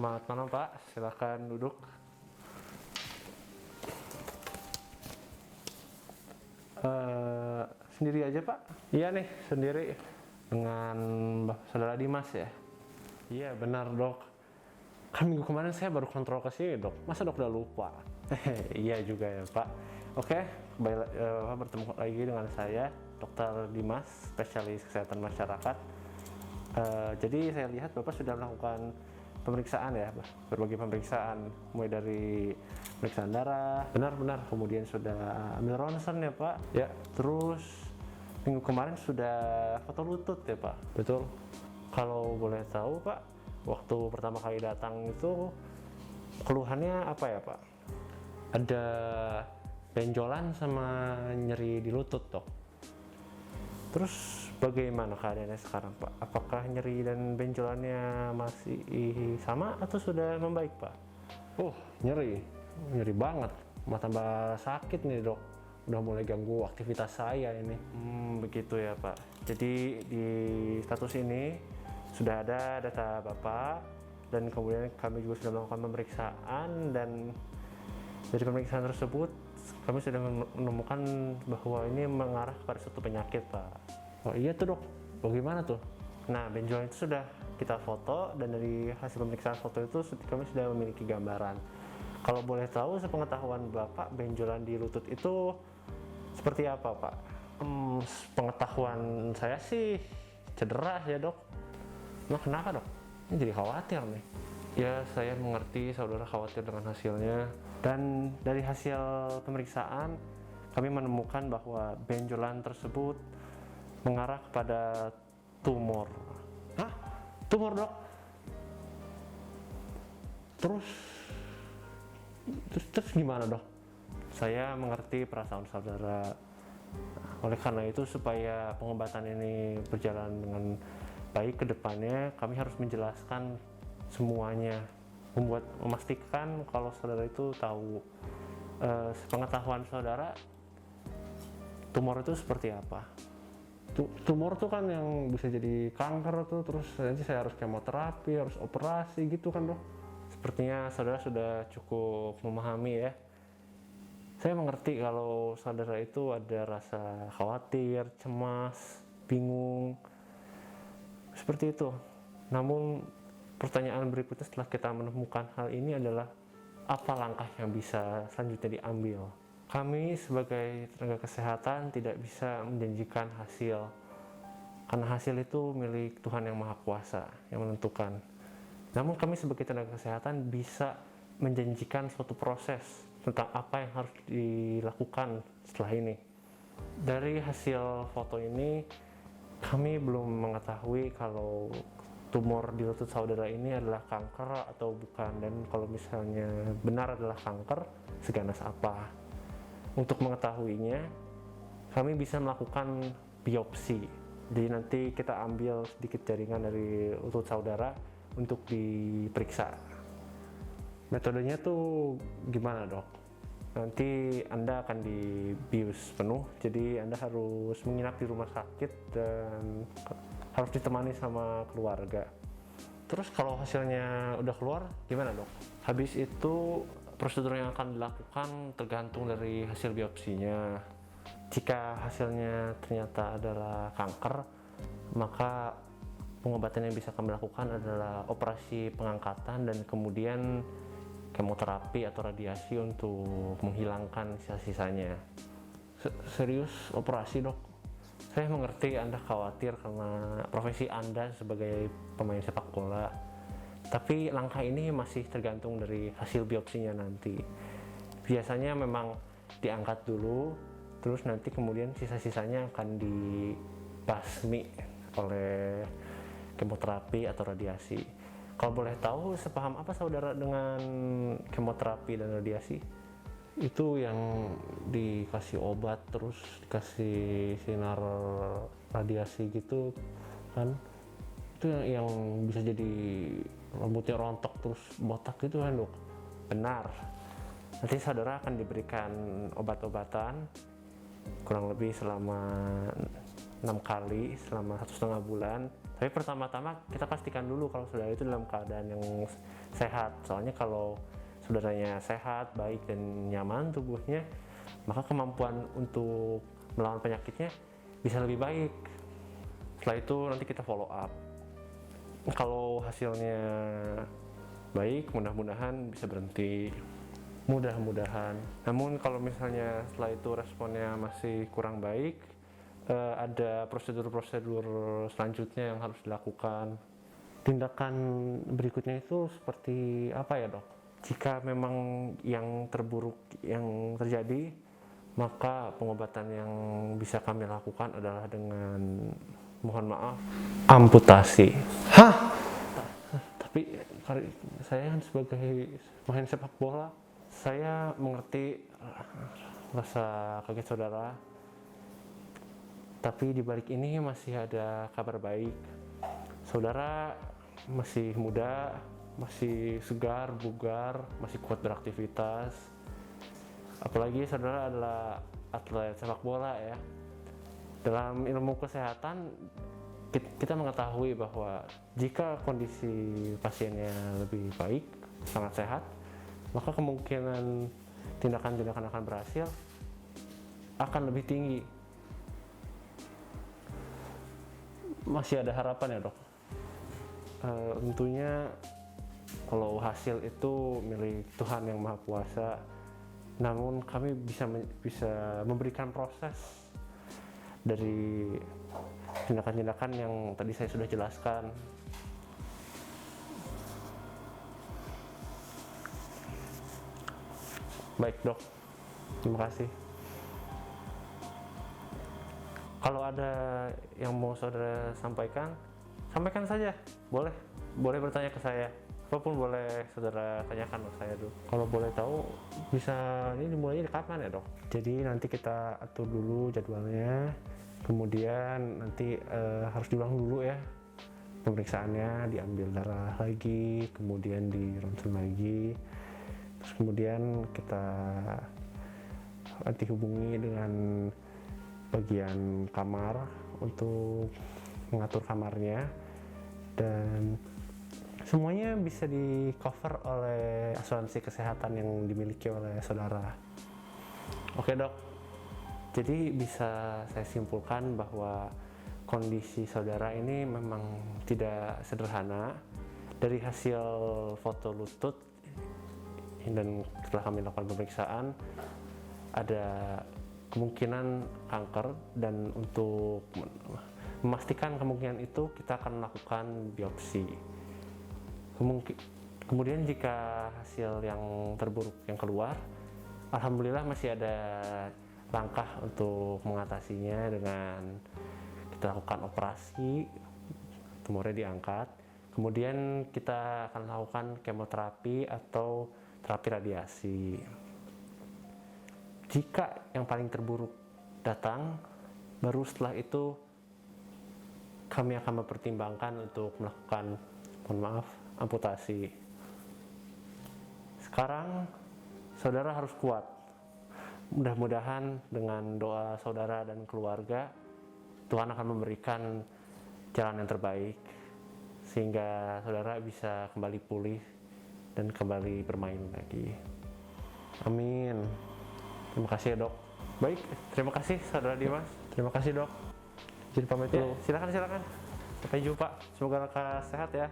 Selamat malam Pak, silakan duduk. Sendiri aja Pak? Iya nih, sendiri dengan saudara Dimas ya? Iya benar dok. Kan minggu kemarin saya baru kontrol ke sini dok, masa dok udah lupa? Iya juga ya Pak. Oke, bertemu lagi dengan saya, Dr. Dimas, spesialis kesehatan masyarakat. Jadi saya lihat Bapak sudah melakukan pemeriksaan ya, berbagai pemeriksaan, mulai dari pemeriksaan darah, benar-benar, kemudian sudah ambil ronsen ya Pak, ya, terus minggu kemarin sudah foto lutut ya Pak, betul. Kalau boleh tahu Pak, waktu pertama kali datang itu keluhannya apa ya Pak? Ada benjolan sama nyeri di lutut dok. Terus bagaimana keadaannya sekarang Pak? Apakah nyeri dan benjolannya masih sama atau sudah membaik Pak? Oh, nyeri banget, mau tambah sakit nih dok. Udah mulai ganggu aktivitas saya ini. Begitu ya Pak. Jadi di status ini sudah ada data Bapak, dan kemudian kami juga sudah melakukan pemeriksaan, dan dari pemeriksaan tersebut kami sudah menemukan bahwa ini mengarah kepada suatu penyakit Pak. Oh iya tuh dok, bagaimana tuh? Nah, benjolan itu sudah kita foto, dan dari hasil pemeriksaan foto itu kami sudah memiliki gambaran. Kalau boleh tahu, sepengetahuan Bapak, benjolan di lutut itu seperti apa Pak? Pengetahuan saya sih cedera ya dok. Nah kenapa dok? Ini jadi khawatir nih. Ya, saya mengerti saudara khawatir dengan hasilnya, dan dari hasil pemeriksaan kami menemukan bahwa benjolan tersebut mengarah kepada tumor. Hah? Tumor dok? Terus gimana dok? Saya mengerti perasaan saudara. Oleh karena itu, supaya pengobatan ini berjalan dengan baik ke depannya, kami harus menjelaskan semuanya, memastikan kalau saudara itu tahu sepengetahuan saudara tumor itu seperti apa. Tumor tuh kan yang bisa jadi kanker tuh, terus nanti saya harus kemoterapi, harus operasi gitu kan dok. Sepertinya saudara sudah cukup memahami ya. Saya mengerti kalau saudara itu ada rasa khawatir, cemas, bingung, seperti itu. Namun pertanyaan berikutnya setelah kita menemukan hal ini adalah, apa langkah yang bisa selanjutnya diambil? Kami sebagai tenaga kesehatan tidak bisa menjanjikan hasil, karena hasil itu milik Tuhan Yang Maha Kuasa yang menentukan. Namun kami sebagai tenaga kesehatan bisa menjanjikan suatu proses tentang apa yang harus dilakukan setelah ini. Dari hasil foto ini, kami belum mengetahui kalau tumor di lutut saudara ini adalah kanker atau bukan, dan kalau misalnya benar adalah kanker, seganas apa. Untuk mengetahuinya, kami bisa melakukan biopsi. Jadi nanti kita ambil sedikit jaringan dari lutut saudara untuk diperiksa. Metodenya tuh gimana dok? Nanti Anda akan dibius penuh, jadi Anda harus menginap di rumah sakit dan harus ditemani sama keluarga. Terus kalau hasilnya udah keluar, gimana dok? Habis itu prosedur yang akan dilakukan tergantung dari hasil biopsinya. Jika hasilnya ternyata adalah kanker, maka pengobatan yang bisa kami lakukan adalah operasi pengangkatan dan kemudian kemoterapi atau radiasi untuk menghilangkan sisa-sisanya. Serius operasi dok? Saya mengerti Anda khawatir karena profesi Anda sebagai pemain sepak bola, tapi langkah ini masih tergantung dari hasil biopsinya nanti. Biasanya memang diangkat dulu, terus nanti kemudian sisa-sisanya akan dibasmi oleh kemoterapi atau radiasi. Kalau boleh tahu, sepaham apa saudara dengan kemoterapi dan radiasi? Itu yang dikasih obat, terus dikasih sinar radiasi gitu kan. Itu yang bisa jadi rambutnya rontok terus botak gitu kan dok? Benar. Nanti saudara akan diberikan obat-obatan kurang lebih selama 6 kali selama 1,5 bulan. Tapi pertama-tama kita pastikan dulu kalau saudara itu dalam keadaan yang sehat. Soalnya kalau saudaranya sehat, baik dan nyaman tubuhnya, maka kemampuan untuk melawan penyakitnya bisa lebih baik. Setelah itu nanti kita follow up. Kalau hasilnya baik, mudah-mudahan bisa berhenti. Mudah-mudahan. Namun kalau misalnya setelah itu responnya masih kurang baik, ada prosedur-prosedur selanjutnya yang harus dilakukan. Tindakan berikutnya itu seperti apa ya, Dok? Jika memang yang terburuk yang terjadi, maka pengobatan yang bisa kami lakukan adalah dengan, mohon maaf, amputasi. Hah? Tapi saya kan sebagai pemain sepak bola, saya mengerti rasa kaget saudara. Tapi di balik ini masih ada kabar baik. Saudara masih muda, masih segar, bugar, masih kuat beraktivitas. Apalagi saudara adalah atlet sepak bola ya. Dalam ilmu kesehatan kita mengetahui bahwa jika kondisi pasiennya lebih baik, sangat sehat, maka kemungkinan tindakan-tindakan akan berhasil akan lebih tinggi. Masih ada harapan ya, Dok. Tentunya kalau hasil itu milik Tuhan yang Maha Kuasa, namun kami bisa memberikan proses dari tindakan-tindakan yang tadi saya sudah jelaskan. Baik, Dok, terima kasih. Kalau ada yang mau saudara sampaikan saja. Boleh bertanya ke saya. Apapun boleh saudara tanyakan ke saya dulu. Kalau boleh tahu, bisa ini dimulainya kapan ya, Dok? Jadi nanti kita atur dulu jadwalnya. Kemudian nanti harus diulang dulu ya pemeriksaannya, diambil darah lagi, kemudian di ronsen lagi. Terus kemudian kita nanti hubungi dengan bagian kamar untuk mengatur kamarnya, dan semuanya bisa di cover oleh asuransi kesehatan yang dimiliki oleh saudara. Oke, Dok, jadi bisa saya simpulkan bahwa kondisi saudara ini memang tidak sederhana. Dari hasil foto lutut dan setelah kami lakukan pemeriksaan, ada kemungkinan kanker, dan untuk memastikan kemungkinan itu kita akan melakukan biopsi. Kemudian jika hasil yang terburuk yang keluar, alhamdulillah masih ada langkah untuk mengatasinya dengan kita lakukan operasi, tumornya diangkat, kemudian kita akan lakukan kemoterapi atau terapi radiasi. Jika yang paling terburuk datang, baru setelah itu kami akan mempertimbangkan untuk melakukan, mohon maaf, amputasi. Sekarang saudara harus kuat. Mudah-mudahan dengan doa saudara dan keluarga, Tuhan akan memberikan jalan yang terbaik sehingga saudara bisa kembali pulih dan kembali bermain lagi. Amin. Terima kasih ya, Dok. Baik, terima kasih saudara Dimas. Terima kasih, Dok. Jadi pamit dulu. Silakan. Sampai jumpa. Semoga lekas sehat ya.